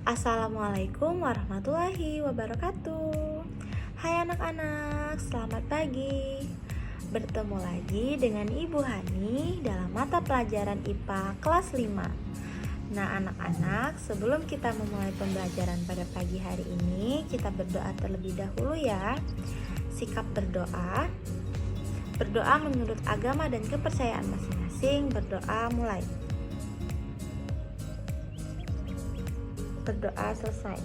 Assalamualaikum warahmatullahi wabarakatuh. Hai anak-anak, selamat pagi. Bertemu lagi dengan Ibu Hani dalam mata pelajaran IPA kelas 5. Nah anak-anak, sebelum kita memulai pembelajaran pada pagi hari ini, kita berdoa terlebih dahulu ya. Sikap berdoa. Berdoa menurut agama dan kepercayaan masing-masing. Berdoa mulai. Berdoa selesai.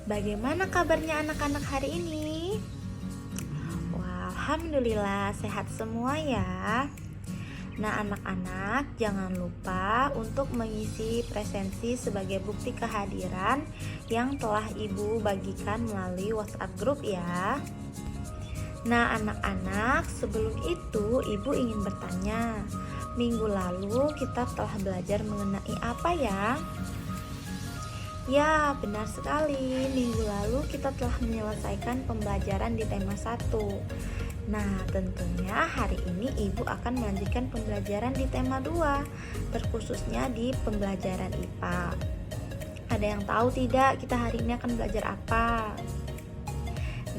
Bagaimana kabarnya anak-anak hari ini? Wah, alhamdulillah sehat semua ya. Nah anak-anak, jangan lupa untuk mengisi presensi sebagai bukti kehadiran yang telah Ibu bagikan melalui WhatsApp group ya. Nah anak-anak, sebelum itu Ibu ingin bertanya, minggu lalu kita telah belajar mengenai apa ya? Ya, benar sekali. Minggu lalu kita telah menyelesaikan pembelajaran di tema 1. Nah, tentunya hari ini Ibu akan melanjutkan pembelajaran di tema 2, terkhususnya di pembelajaran IPA. Ada yang tahu tidak kita hari ini akan belajar apa?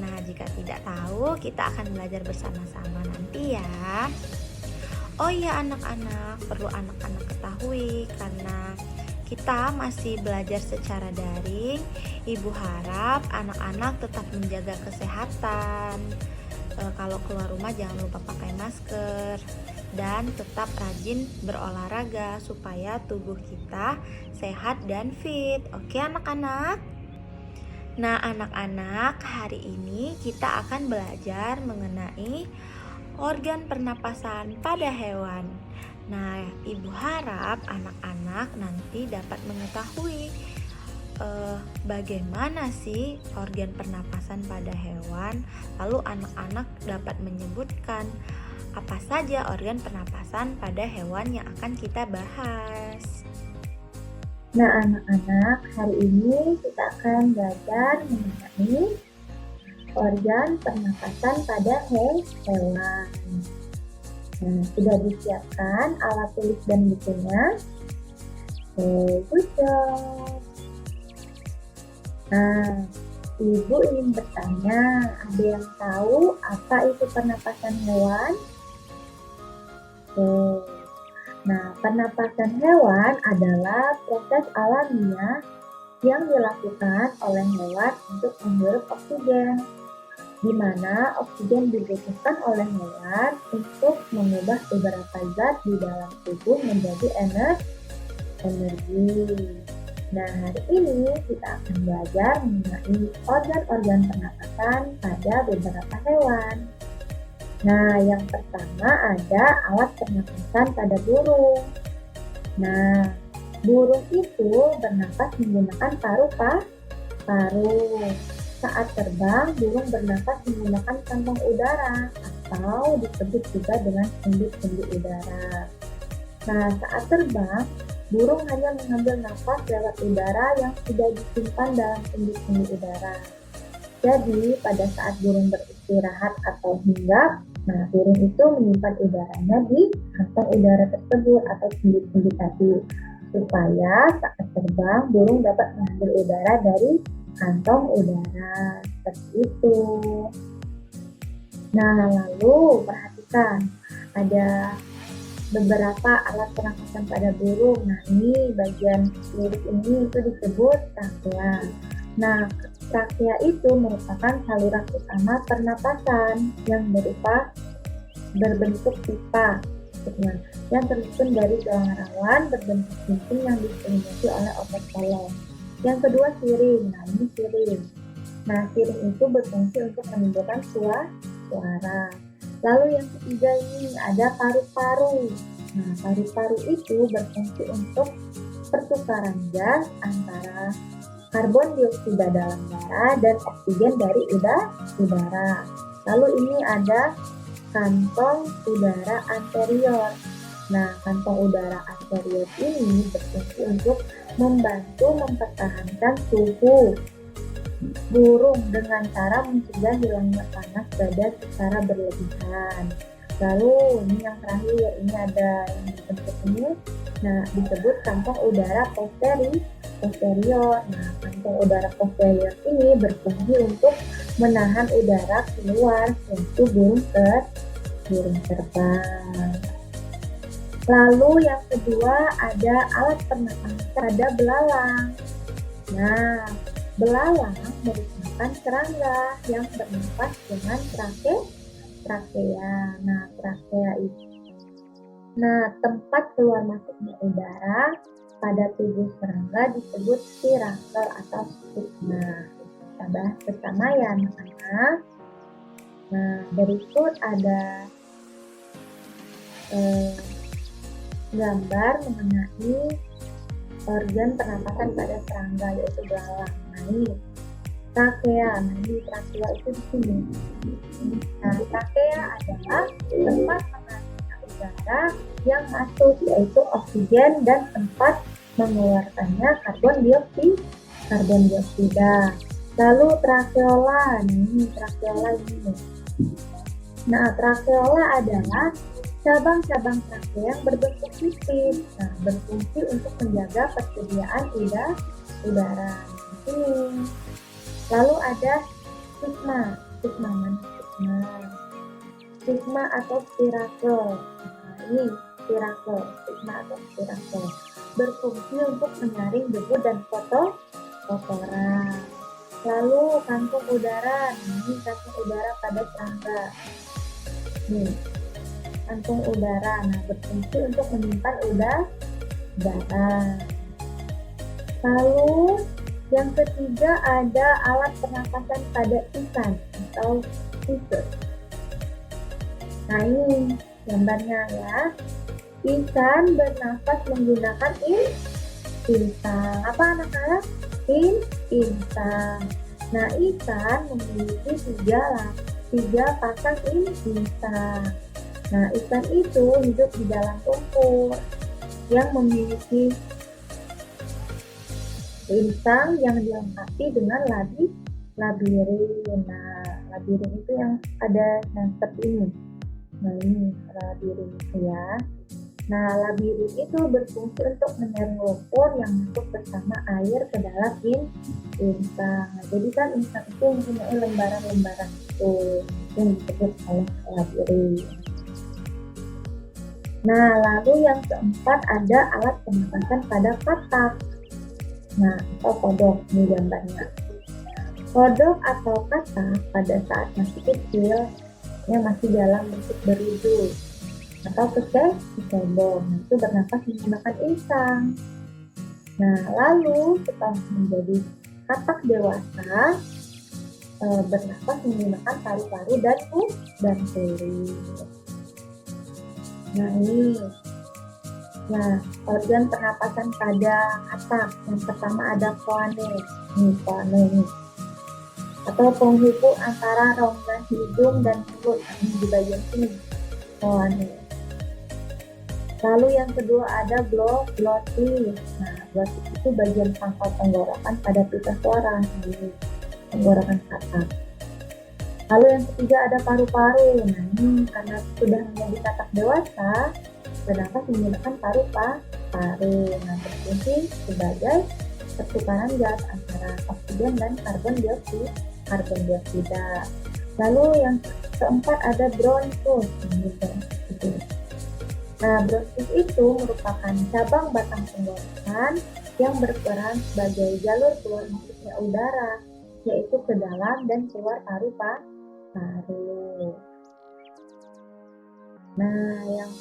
Nah, jika tidak tahu, kita akan belajar bersama-sama nanti ya. Oh iya anak-anak, perlu anak-anak ketahui karena kita masih belajar secara daring. Ibu harap anak-anak tetap menjaga kesehatan. Kalau keluar rumah jangan lupa pakai masker dan tetap rajin berolahraga supaya tubuh kita sehat dan fit. Oke anak-anak? Nah anak-anak, hari ini kita akan belajar mengenai organ pernapasan pada hewan. Nah, Ibu harap anak-anak nanti dapat mengetahui bagaimana sih organ pernapasan pada hewan. Lalu anak-anak dapat menyebutkan apa saja organ pernapasan pada hewan yang akan kita bahas. Nah anak-anak, hari ini kita akan belajar mengenai organ pernapasan pada hewan. Nah, sudah disiapkan alat tulis dan bukunya? Good job. Nah, Ibu ingin bertanya, ada yang tahu apa itu pernapasan hewan? Nah, pernapasan hewan adalah proses alamiah yang dilakukan oleh hewan untuk menghirup oksigen, di mana oksigen dibutuhkan oleh hewan untuk mengubah beberapa zat di dalam tubuh menjadi energi. Nah, hari ini kita akan belajar mengenai organ-organ pernapasan pada beberapa hewan. Nah, yang pertama ada alat pernapasan pada burung. Nah, burung itu bernapas menggunakan paru. Saat terbang, burung bernapas menggunakan kantong udara atau disebut juga dengan sendi-sendi udara. Nah, saat terbang, burung hanya mengambil nafas lewat udara yang sudah disimpan dalam sendi-sendi udara. Jadi, pada saat burung beristirahat atau hinggap, nah burung itu menyimpan udaranya di kantong udara tersebut atau sendi-sendi tadi, supaya saat terbang burung dapat mengambil udara dari kantong udara seperti itu. Nah, lalu perhatikan ada beberapa alat pernapasan pada burung. Nah, ini bagian lirik ini itu disebut trakea. Nah, trakea itu merupakan saluran utama pernapasan yang berbentuk pipa yang tersusun dari tulang rawan berbentuk cincin yang diselimuti oleh otot kolom. Yang kedua siring. Nah, ini siring. Nah, siring itu berfungsi untuk menimbulkan suara. Lalu yang ketiga ini ada paru-paru. Nah, paru-paru itu berfungsi untuk pertukaran gas antara karbon dioksida dalam darah dan oksigen dari udara. Lalu ini ada kantong udara anterior. Nah, kantong udara anterior ini berfungsi untuk membantu mempertahankan suhu burung dengan cara mencegah hilangnya panas badan secara berlebihan. Lalu ini yang terakhir, ini ada yang dibentuk ini. Nah, disebut kantong udara posterior. Nah, kantong udara posterior ini berfungsi untuk menahan udara keluar, yaitu burung terbang. Lalu yang kedua ada alat pernapasan pada belalang. Nah, belalang merupakan serangga yang bernapas dengan trakea. Nah, trakea itu. Nah, tempat keluar masuknya udara pada tubuh serangga disebut spirakel atau stigma. Kita bahas bersama ya anak-anak. Nah, berikut ada gambar mengenai organ pernapasan pada serangga, yaitu belalang. Nah, ini trakea. Nah, ini trakea itu di sini. Nah, trakea adalah tempat mengalirnya udara yang masuk, yaitu oksigen, dan tempat mengeluarkannya karbon dioksida. Lalu trakeola. Ini trakeola ini. Nah, trakeola adalah cabang-cabang trakea yang berbentuk tipis. Nah, berfungsi untuk menjaga persediaan udara. Ini. Lalu ada stigma. Stigma atau spirakel. Nah, ini spirakel. Stigma atau spirakel berfungsi untuk menyaring debu dan kotoran. Lalu kantung udara. Ini kantung udara pada serangga. Nih, kantung udara. Nah, berfungsi untuk menyimpan udara. Lalu yang ketiga ada alat pernapasan pada ikan atau fish. Nah, ini gambarnya ya. Ikan bernafas menggunakan insang. Apa anak-anak? Insang. Nah, ikan memiliki tiga pasang insang. Nah, ikan itu hidup di dalam lumpur yang memiliki insang yang dilengkapi dengan labirin. Nah, labirin itu yang ada seperti ini. Nah, ini labirin itu ya. Nah, labirin itu berfungsi untuk menyaring lumpur yang masuk bersama air ke dalam insang. Nah, jadi kan insang itu mempunyai lembaran-lembaran itu yang disebut oleh labirin. Nah, lalu yang keempat ada alat pernapasan pada katak. Nah, atau kodok, ini gambarnya. Kodok atau katak pada saat masih kecil, masih dalam bentuk berudu atau kecebong. Nah, itu bernapas menggunakan insang. Nah, lalu setelah menjadi katak dewasa, bernapas menggunakan paru-paru dan kulit. Nah, ini. Nah, organ pernapasan pada katak. Yang pertama ada kloane. Ini. Atau penghubung antara rongga hidung dan mulut. Ini di bagian sini. Kloane. Lalu yang kedua ada glotis. Nah, glotis itu bagian pangkal tenggorokan pada pita suara. Ini tenggorokan katak. Lalu yang ketiga ada paru-paru. Nah, ini karena sudah menjadi katak dewasa, bernapas menggunakan paru-paru. Nah, berfungsi sebagai pertukaran gas antara oksigen dan karbon dioksida. Lalu yang keempat ada bronkus. Nah, bronkus itu merupakan cabang batang tenggorokan yang berperan sebagai jalur keluar masuknya udara, yaitu ke dalam dan keluar paru. Nah, yang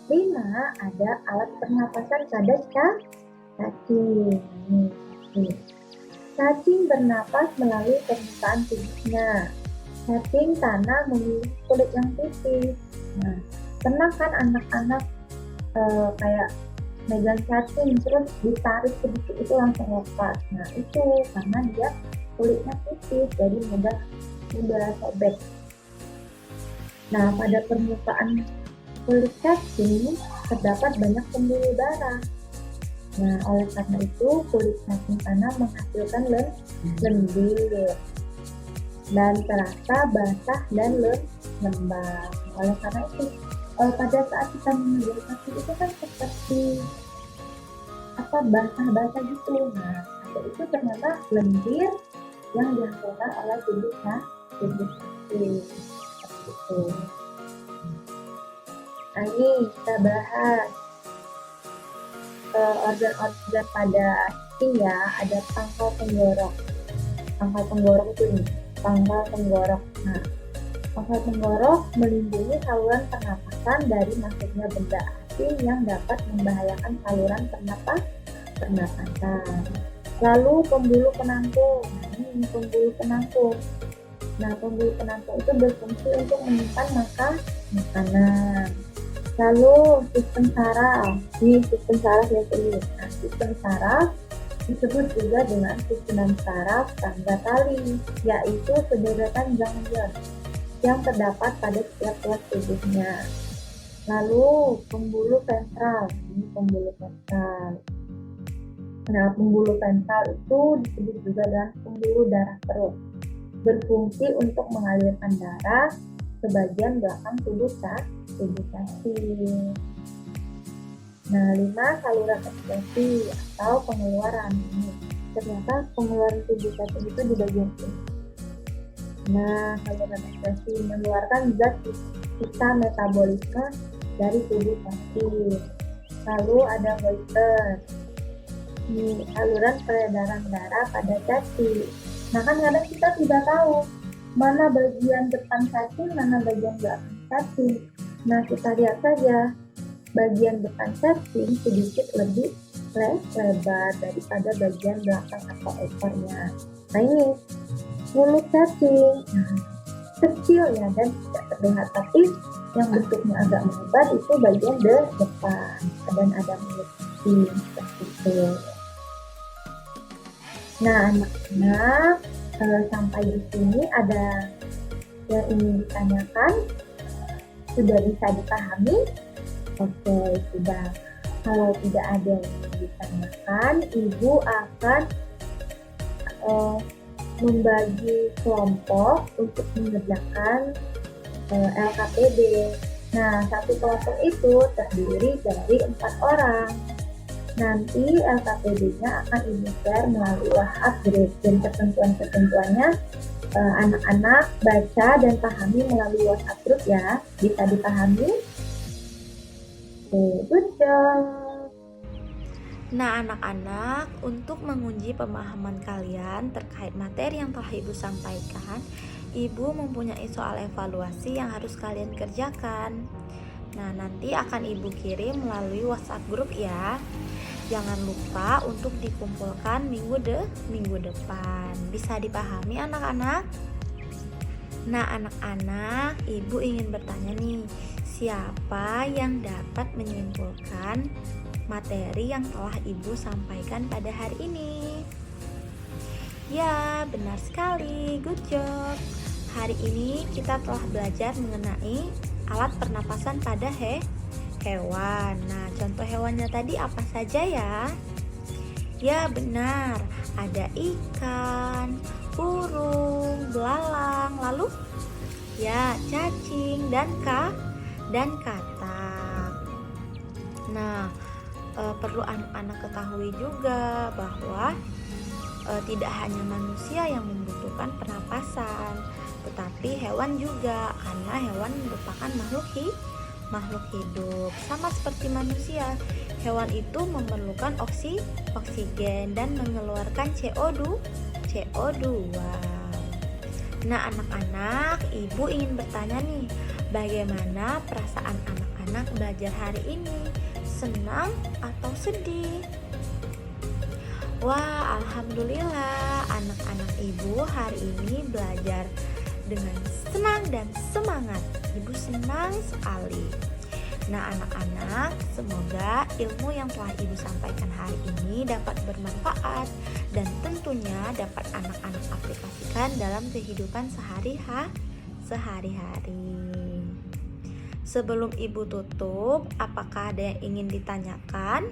kelima ada alat pernapasan pada cacing. Cacing bernapas melalui permukaan tubuhnya. Cacing tanah memiliki kulit yang tipis. Nah, pernah kan anak-anak kayak megang cacing terus ditarik sedikit itu langsung lepas. Nah, itu karena dia kulitnya tipis, jadi mudah sobek. Nah, pada permukaan kulit cacing terdapat banyak pembuluh darah. Nah, oleh karena itu kulit cacing tanah menghasilkan lendir dan terasa basah dan lembab. Oleh karena itu, pada saat kita mengerjakan itu kan seperti basah-basah gitu. Nah, itu ternyata lendir yang dihasilkan oleh tubuh sapi seperti itu. Nah, ini kita bahas organ-organ pada ini ya, ada pangkal tenggorok. Pangkal tenggorok itu nih, pangkal tenggorok. Nah, pangkal tenggorok melindungi saluran pernapasan dari masuknya benda asing yang dapat membahayakan saluran pernapasan. Lalu pembuluh penanggung. Nah, ini pembuluh penanggung. Nah, pembuluh penanggung itu berfungsi untuk menyimpan makanan. Lalu sistem saraf. Ini sistem saraf yang ini. Nah, sistem saraf disebut juga dengan susunan saraf tangga tali, yaitu sederetan ganglion yang terdapat pada setiap ruas tubuhnya. Lalu pembuluh ventral. Ini pembuluh ventral. Nah, pembuluh ventral itu disebut juga dengan pembuluh darah perut. Berfungsi untuk mengalirkan darah ke bagian belakang tubuh pasien. Nah, 5. Saluran ekskresi atau pengeluaran. Ini ternyata pengeluaran tubuh pasien itu di bagian ini. Nah, saluran ekskresi mengeluarkan zat sisa metabolisme dari tubuh pasien. Lalu ada goiter. Ini saluran peredaran darah pada cacing. Nah, kan kadang kita tidak tahu mana bagian depan cacing, mana bagian belakang cacing. Nah, kita lihat saja bagian depan cacing sedikit lebih lebar daripada bagian belakang atau ekornya. Nah, ini mulut cacing. Nah, kecil ya dan tidak terlihat, tapi yang bentuknya agak melebar itu bagian depan dan ada mulut cacing seperti itu. Nah, anak-anak, sampai di sini ada yang ingin ditanyakan? Sudah bisa dipahami? Oke, sudah. Kalau tidak ada yang ingin ditanyakan, Ibu akan membagi kelompok untuk mengerjakan LKPD. Nah, satu kelompok itu terdiri dari 4 orang. Nanti LKPD-nya akan Ibu share melalui WhatsApp group, dan ketentuan-ketentuannya anak-anak baca dan pahami melalui WhatsApp group ya. Bisa dipahami? Good job. Nah, anak-anak, untuk menguji pemahaman kalian terkait materi yang telah Ibu sampaikan, Ibu mempunyai soal evaluasi yang harus kalian kerjakan. Nah, nanti akan Ibu kirim melalui WhatsApp group ya. Jangan lupa untuk dikumpulkan minggu depan. Bisa dipahami anak-anak? Nah, anak-anak, Ibu ingin bertanya nih, siapa yang dapat menyimpulkan materi yang telah Ibu sampaikan pada hari ini? Ya, benar sekali. Good job. Hari ini kita telah belajar mengenai alat pernapasan pada hewan. Nah, contoh hewannya tadi apa saja ya? Ya, benar. Ada ikan, burung, belalang, lalu ya cacing dan katak. Nah, perlu anak-anak ketahui juga bahwa tidak hanya manusia yang membutuhkan pernapasan, tetapi hewan juga, karena hewan merupakan makhluk hidup. Sama seperti manusia, hewan itu memerlukan oksigen dan mengeluarkan CO2. Nah, anak-anak, Ibu ingin bertanya nih, bagaimana perasaan anak-anak belajar hari ini? Senang atau sedih? Wah, alhamdulillah, anak-anak Ibu hari ini belajar dengan senang dan semangat. Ibu senang sekali. Nah, anak-anak, semoga ilmu yang telah Ibu sampaikan hari ini dapat bermanfaat dan tentunya dapat anak-anak aplikasikan dalam kehidupan sehari-hari. Sebelum Ibu tutup, apakah ada yang ingin ditanyakan?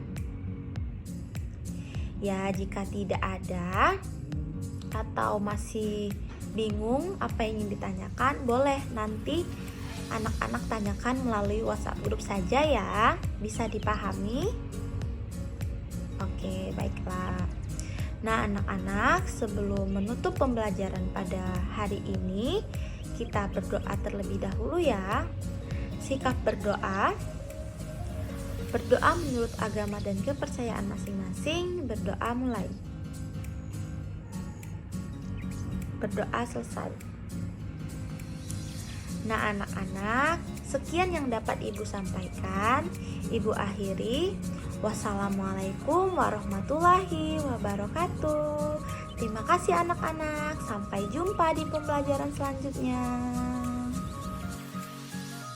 Ya, jika tidak ada atau masih bingung apa yang ingin ditanyakan, boleh nanti anak-anak tanyakan melalui WhatsApp grup saja ya. Bisa dipahami? Oke, baiklah. Nah, anak-anak, sebelum menutup pembelajaran pada hari ini, kita berdoa terlebih dahulu ya. Sikap berdoa. Berdoa menurut agama dan kepercayaan masing-masing. Berdoa mulai. Berdoa selesai. Nah, anak-anak, sekian yang dapat Ibu sampaikan. Ibu akhiri. Wassalamualaikum warahmatullahi wabarakatuh. Terima kasih anak-anak. Sampai jumpa di pembelajaran selanjutnya.